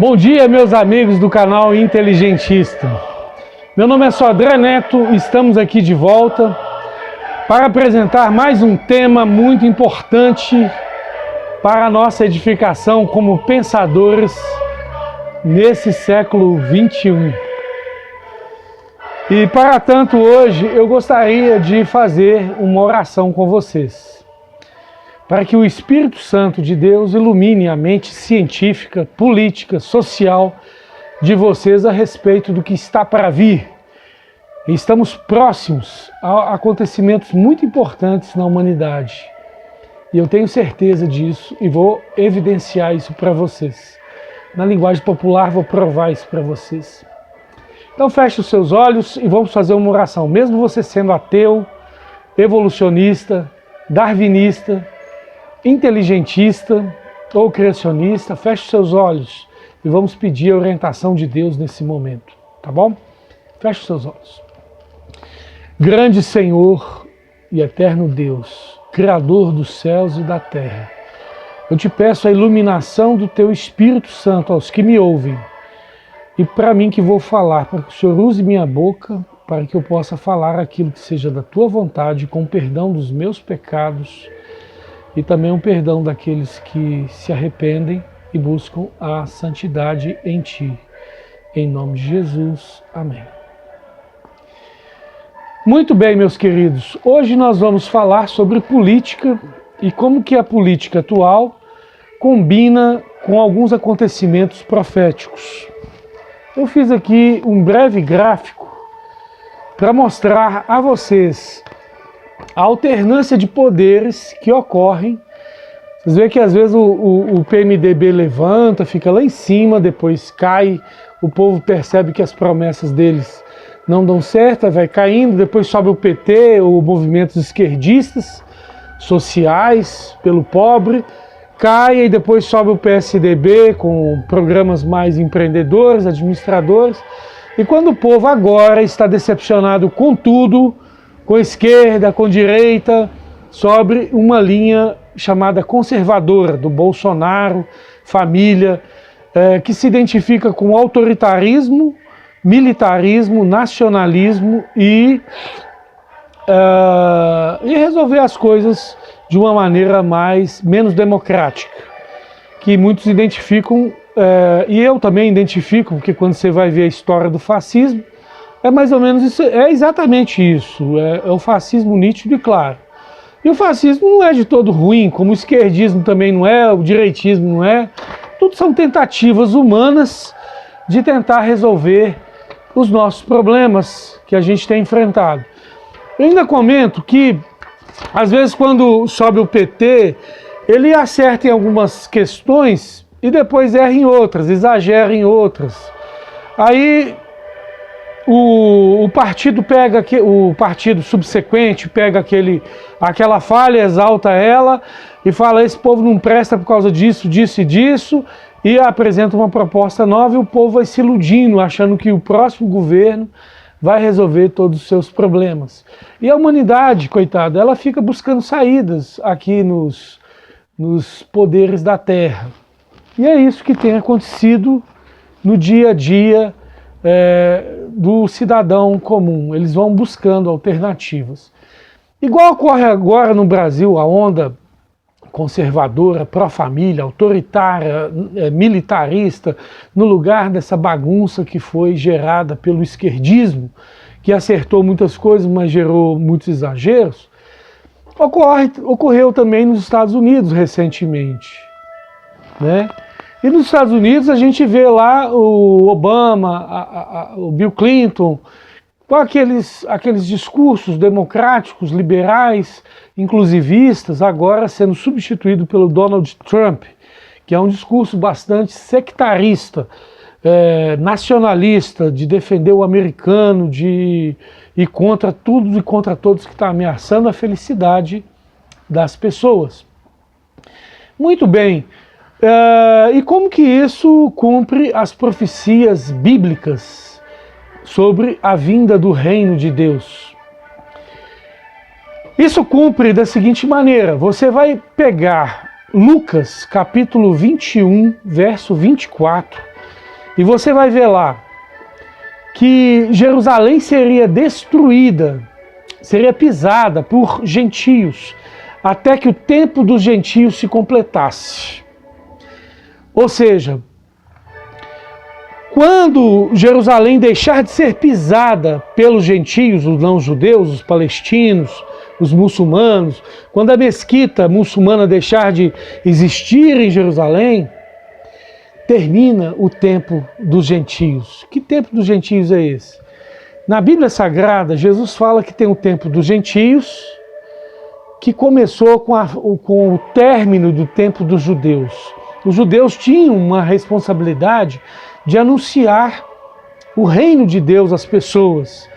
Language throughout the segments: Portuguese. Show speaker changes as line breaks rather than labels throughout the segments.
Bom dia, meus amigos do canal Inteligentista. Meu nome é Sodré Neto e estamos aqui de volta para apresentar mais um tema muito importante para a nossa edificação como pensadores nesse século 21. E para tanto, hoje eu gostaria de fazer uma oração com vocês, para que o Espírito Santo de Deus ilumine a mente científica, política, social de vocês a respeito do que está para vir. E estamos próximos a acontecimentos muito importantes na humanidade. E eu tenho certeza disso e vou evidenciar isso para vocês. Na linguagem popular, vou provar isso para vocês. Então feche os seus olhos e vamos fazer uma oração. Mesmo você sendo ateu, evolucionista, darwinista, inteligentista ou criacionista, feche os seus olhos e vamos pedir a orientação de Deus nesse momento, tá bom? Feche os seus olhos. Grande Senhor e eterno Deus, Criador dos céus e da terra, eu te peço a iluminação do teu Espírito Santo aos que me ouvem e para mim que vou falar, para que o Senhor use minha boca, para que eu possa falar aquilo que seja da tua vontade, com perdão dos meus pecados, e também o perdão daqueles que se arrependem e buscam a santidade em Ti. Em nome de Jesus. Amém. Muito bem, meus queridos. Hoje nós vamos falar sobre política e como que a política atual combina com alguns acontecimentos proféticos. Eu fiz aqui um breve gráfico para mostrar a vocês a alternância de poderes que ocorrem. Vocês veem que às vezes o PMDB levanta, fica lá em cima, depois cai, o povo percebe que as promessas deles não dão certo, vai caindo, depois sobe o PT, ou movimentos esquerdistas, sociais, pelo pobre, cai e depois sobe o PSDB com programas mais empreendedores, administradores, e quando o povo agora está decepcionado com tudo, com esquerda, com direita, sobre uma linha chamada conservadora do Bolsonaro, família, que se identifica com autoritarismo, militarismo, nacionalismo e resolver as coisas de uma maneira menos democrática, que muitos identificam, e eu também identifico, porque quando você vai ver a história do fascismo, é mais ou menos isso, é exatamente isso, é o fascismo nítido e claro. E o fascismo não é de todo ruim, como o esquerdismo também não é, o direitismo não é. Tudo são tentativas humanas de tentar resolver os nossos problemas que a gente tem enfrentado. Eu ainda comento que, às vezes, quando sobe o PT, ele acerta em algumas questões e depois erra em outras, exagera em outras. Aí o partido pega, o partido subsequente pega aquela falha, exalta ela e fala: esse povo não presta por causa disso, disso e disso, e apresenta uma proposta nova e o povo vai se iludindo, achando que o próximo governo vai resolver todos os seus problemas. E a humanidade, coitada, ela fica buscando saídas aqui nos poderes da Terra. E é isso que tem acontecido no dia a dia do cidadão comum. Eles vão buscando alternativas. Igual ocorre agora no Brasil, a onda conservadora, pró-família, autoritária, militarista, no lugar dessa bagunça que foi gerada pelo esquerdismo, que acertou muitas coisas, mas gerou muitos exageros, ocorreu também nos Estados Unidos recentemente, né? E nos Estados Unidos a gente vê lá o Obama, o Bill Clinton, com aqueles discursos democráticos, liberais, inclusivistas, agora sendo substituído pelo Donald Trump, que é um discurso bastante sectarista, nacionalista, de defender o americano, e contra tudo e contra todos que está ameaçando a felicidade das pessoas. Muito bem. E como que isso cumpre as profecias bíblicas sobre a vinda do reino de Deus? Isso cumpre da seguinte maneira: você vai pegar Lucas capítulo 21, verso 24, E você vai ver lá que Jerusalém seria destruída, seria pisada por gentios, até que o tempo dos gentios se completasse. Ou seja, quando Jerusalém deixar de ser pisada pelos gentios, os não-judeus, os palestinos, os muçulmanos, quando a mesquita muçulmana deixar de existir em Jerusalém, termina o tempo dos gentios. Que tempo dos gentios é esse? Na Bíblia Sagrada, Jesus fala que tem o tempo dos gentios, que começou com o término do tempo dos judeus. Os judeus tinham uma responsabilidade de anunciar o reino de Deus às pessoas.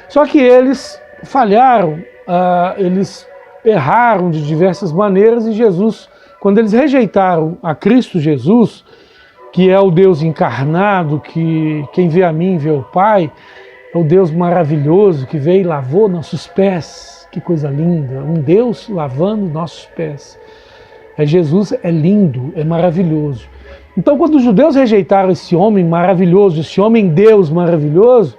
Só que eles falharam, eles erraram de diversas maneiras, e Jesus, quando eles rejeitaram a Cristo Jesus, que é o Deus encarnado, que quem vê a mim vê o Pai, é o Deus maravilhoso que veio e lavou nossos pés. Que coisa linda, um Deus lavando nossos pés. Jesus é lindo, é maravilhoso. Então, quando os judeus rejeitaram esse homem maravilhoso, esse homem Deus maravilhoso,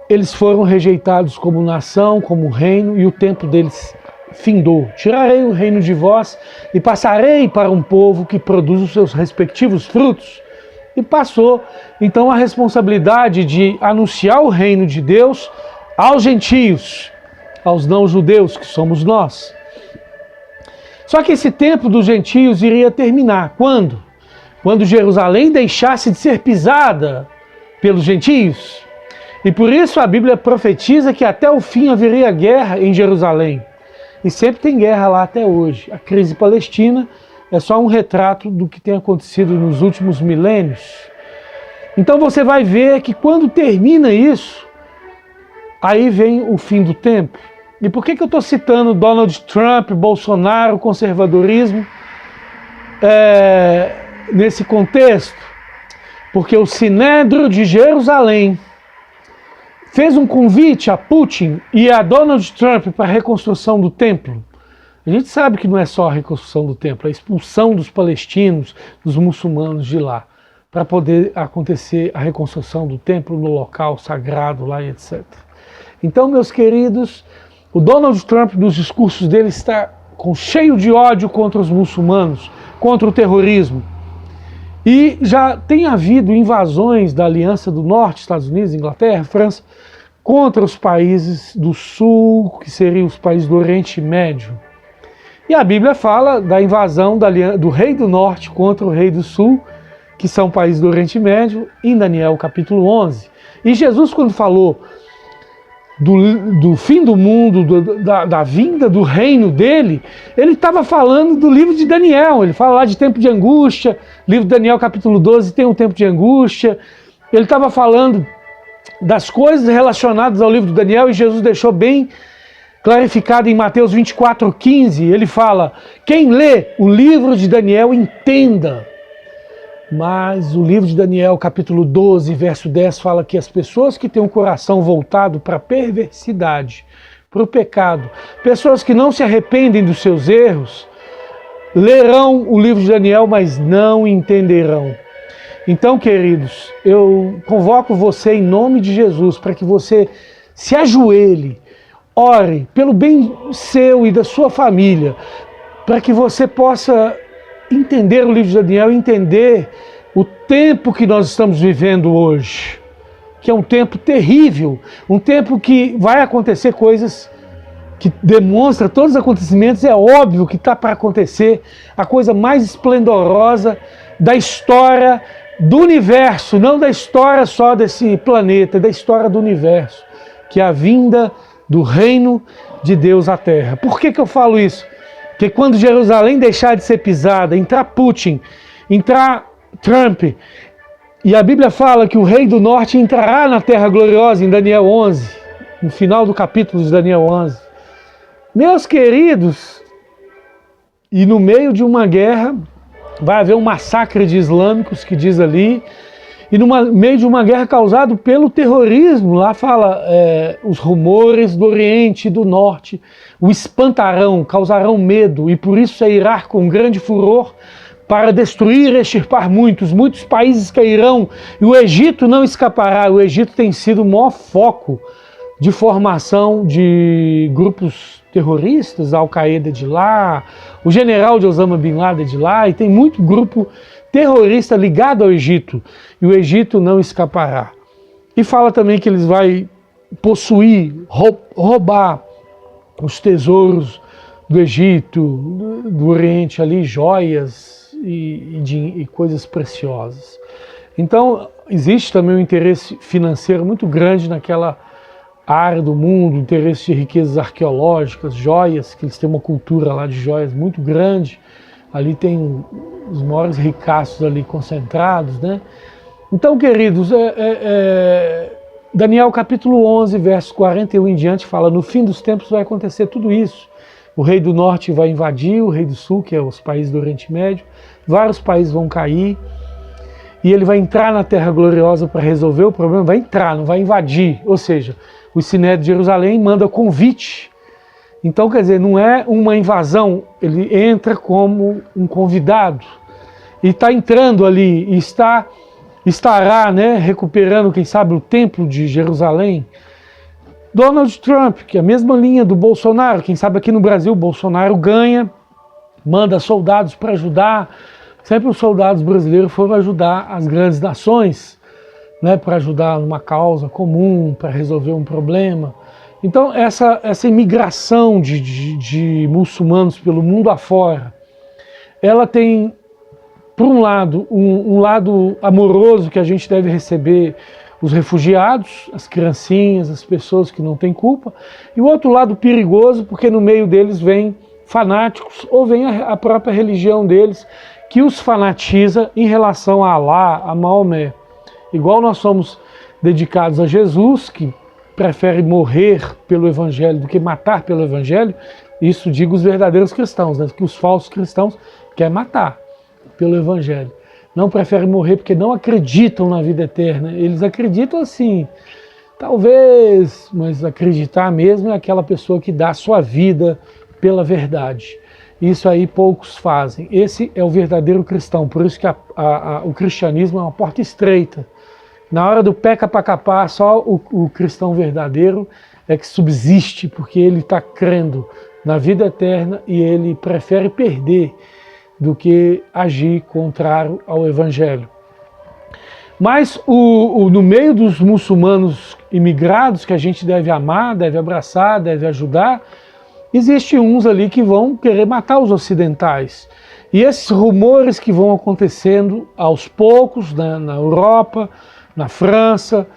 eles foram rejeitados como nação, como reino, e o tempo deles findou. Tirarei o reino de vós e passarei para um povo que produz os seus respectivos frutos. E passou, então, a responsabilidade de anunciar o reino de Deus aos gentios, aos não-judeus, que somos nós. Só que esse tempo dos gentios iria terminar. Quando? Quando Jerusalém deixasse de ser pisada pelos gentios. E por isso a Bíblia profetiza que até o fim haveria guerra em Jerusalém. E sempre tem guerra lá até hoje. A crise palestina é só um retrato do que tem acontecido nos últimos milênios. Então você vai ver que quando termina isso, aí vem o fim do tempo. E por que eu estou citando Donald Trump, Bolsonaro, conservadorismo nesse contexto? Porque o Sinédrio de Jerusalém fez um convite a Putin e a Donald Trump para a reconstrução do templo. A gente sabe que não é só a reconstrução do templo, é a expulsão dos palestinos, dos muçulmanos de lá, para poder acontecer a reconstrução do templo no local sagrado lá e etc. Então, meus queridos, o Donald Trump, nos discursos dele, está cheio de ódio contra os muçulmanos, contra o terrorismo. E já tem havido invasões da Aliança do Norte, Estados Unidos, Inglaterra, França, contra os países do Sul, que seriam os países do Oriente Médio. E a Bíblia fala da invasão do rei do Norte contra o rei do Sul, que são países do Oriente Médio, em Daniel capítulo 11. E Jesus, quando falou do fim do mundo, da vinda do reino dele, ele estava falando do livro de Daniel. Ele fala lá de tempo de angústia, livro de Daniel capítulo 12 tem um tempo de angústia. Ele estava falando das coisas relacionadas ao livro de Daniel, e Jesus deixou bem clarificado em Mateus 24:15. Ele fala: quem lê o livro de Daniel entenda. Mas o livro de Daniel, capítulo 12, verso 10, fala que as pessoas que têm um coração voltado para a perversidade, para o pecado, pessoas que não se arrependem dos seus erros, lerão o livro de Daniel, mas não entenderão. Então, queridos, eu convoco você em nome de Jesus para que você se ajoelhe, ore pelo bem seu e da sua família, para que você possa entender o livro de Daniel, entender o tempo que nós estamos vivendo hoje, que é um tempo terrível, um tempo que vai acontecer coisas que demonstram todos os acontecimentos. É óbvio que está para acontecer a coisa mais esplendorosa da história do universo, não da história só desse planeta, da história do universo, que é a vinda do reino de Deus à Terra. Por que eu falo isso? Porque quando Jerusalém deixar de ser pisada, entrar Putin, entrar Trump, e a Bíblia fala que o rei do norte entrará na terra gloriosa em Daniel 11, no final do capítulo de Daniel 11. Meus queridos, e no meio de uma guerra, vai haver um massacre de islâmicos, que diz ali, e no meio de uma guerra causada pelo terrorismo, lá fala os rumores do Oriente e do Norte o espantarão, causarão medo, e por isso sairá com grande furor para destruir e extirpar muitos países cairão, e o Egito não escapará. O Egito tem sido o maior foco de formação de grupos terroristas, a Al-Qaeda de lá, o general de Osama Bin Laden de lá, e tem muito grupo terrorista ligado ao Egito, e o Egito não escapará. E fala também que eles vão possuir, roubar os tesouros do Egito, do Oriente ali, joias e coisas preciosas. Então, existe também um interesse financeiro muito grande naquela área do mundo, interesse de riquezas arqueológicas, joias, que eles têm uma cultura lá de joias muito grande. Ali tem os maiores ricaços ali concentrados, né? Então, queridos, Daniel capítulo 11, verso 41 em diante, fala: no fim dos tempos vai acontecer tudo isso. O rei do norte vai invadir, o rei do sul, que é os países do Oriente Médio, vários países vão cair, e ele vai entrar na Terra Gloriosa para resolver o problema, vai entrar, não vai invadir. Ou seja, o Sinédrio de Jerusalém manda convite. Então, quer dizer, não é uma invasão, ele entra como um convidado, e está entrando ali, e estará, né, recuperando, quem sabe, o templo de Jerusalém. Donald Trump, que é a mesma linha do Bolsonaro, quem sabe aqui no Brasil o Bolsonaro ganha, manda soldados para ajudar, sempre os soldados brasileiros foram ajudar as grandes nações, né, para ajudar numa causa comum, para resolver um problema. Então essa imigração de muçulmanos pelo mundo afora, ela tem, por um lado, um lado amoroso que a gente deve receber os refugiados, as criancinhas, as pessoas que não têm culpa, e o outro lado perigoso, porque no meio deles vem fanáticos, ou vem a própria religião deles, que os fanatiza em relação a Alá, a Maomé. Igual nós somos dedicados a Jesus, que prefere morrer pelo Evangelho do que matar pelo Evangelho, isso digo os verdadeiros cristãos, né? Que os falsos cristãos querem matar pelo Evangelho. Não preferem morrer porque não acreditam na vida eterna. Eles acreditam assim, talvez, mas acreditar mesmo é aquela pessoa que dá a sua vida pela verdade. Isso aí poucos fazem. Esse é o verdadeiro cristão, por isso que o cristianismo é uma porta estreita. Na hora do peca para capar, só o cristão verdadeiro é que subsiste, porque ele está crendo na vida eterna e ele prefere perder do que agir contrário ao Evangelho. Mas no meio dos muçulmanos imigrados, que a gente deve amar, deve abraçar, deve ajudar, existem uns ali que vão querer matar os ocidentais. E esses rumores que vão acontecendo aos poucos na Europa, na França,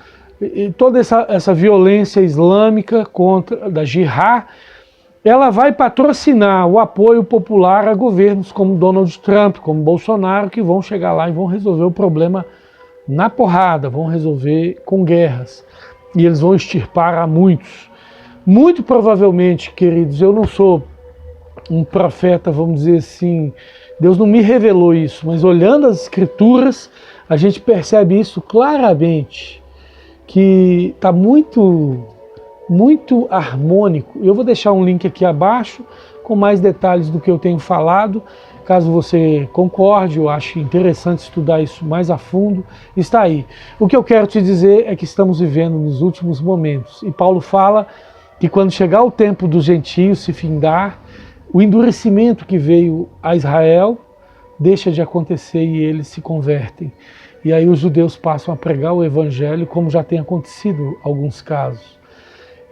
e toda essa violência islâmica da Jihad, ela vai patrocinar o apoio popular a governos como Donald Trump, como Bolsonaro, que vão chegar lá e vão resolver o problema na porrada, vão resolver com guerras. E eles vão extirpar a muitos. Muito provavelmente, queridos, eu não sou um profeta, vamos dizer assim, Deus não me revelou isso, mas olhando as escrituras, a gente percebe isso claramente, que está muito harmônico. Eu vou deixar um link aqui abaixo com mais detalhes do que eu tenho falado. Caso você concorde, eu acho interessante estudar isso mais a fundo, está aí. O que eu quero te dizer é que estamos vivendo nos últimos momentos. E Paulo fala que quando chegar o tempo dos gentios se findar, o endurecimento que veio a Israel deixa de acontecer e eles se convertem. E aí os judeus passam a pregar o evangelho, como já tem acontecido em alguns casos.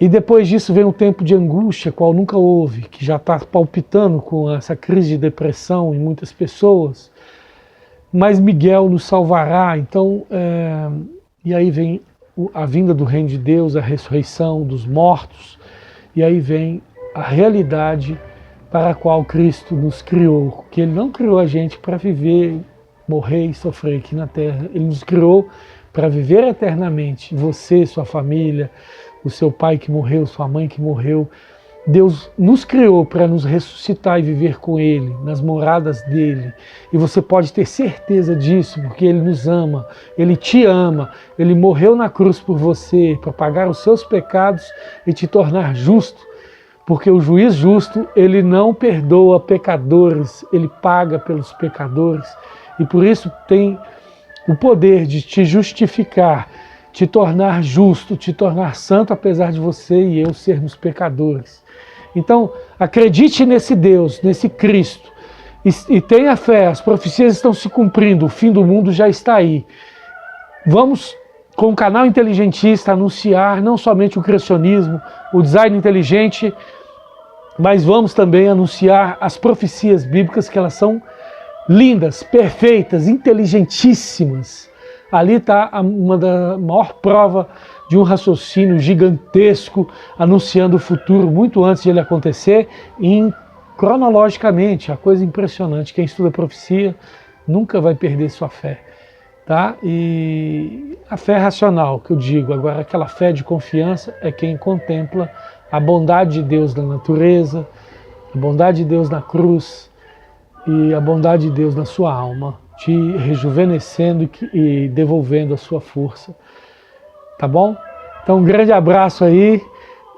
E depois disso vem um tempo de angústia, qual nunca houve, que já está palpitando com essa crise de depressão em muitas pessoas. Mas Miguel nos salvará. Então, e aí vem a vinda do reino de Deus, a ressurreição dos mortos. E aí vem a realidade para a qual Cristo nos criou. Que Ele não criou a gente para viver, morrer e sofrer aqui na terra. Ele nos criou para viver eternamente. Você, sua família, o seu pai que morreu, sua mãe que morreu. Deus nos criou para nos ressuscitar e viver com Ele, nas moradas dEle. E você pode ter certeza disso, porque Ele nos ama, Ele te ama, Ele morreu na cruz por você, para pagar os seus pecados e te tornar justo, porque o juiz justo, ele não perdoa pecadores, ele paga pelos pecadores, e por isso tem o poder de te justificar, te tornar justo, te tornar santo, apesar de você e eu sermos pecadores. Então, acredite nesse Deus, nesse Cristo, e tenha fé, as profecias estão se cumprindo, o fim do mundo já está aí. Vamos, com o canal Inteligentista, anunciar não somente o criacionismo, o design inteligente, mas vamos também anunciar as profecias bíblicas, que elas são lindas, perfeitas, inteligentíssimas. Ali está uma da maior prova de um raciocínio gigantesco, anunciando o futuro muito antes de ele acontecer, cronologicamente, a coisa impressionante. Quem estuda profecia nunca vai perder sua fé. Tá? E a fé racional, que eu digo, agora aquela fé de confiança é quem contempla a bondade de Deus na natureza, a bondade de Deus na cruz e a bondade de Deus na sua alma, te rejuvenescendo e devolvendo a sua força. Tá bom? Então um grande abraço aí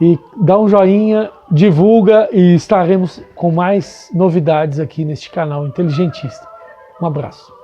e dá um joinha, divulga e estaremos com mais novidades aqui neste canal Inteligentista. Um abraço.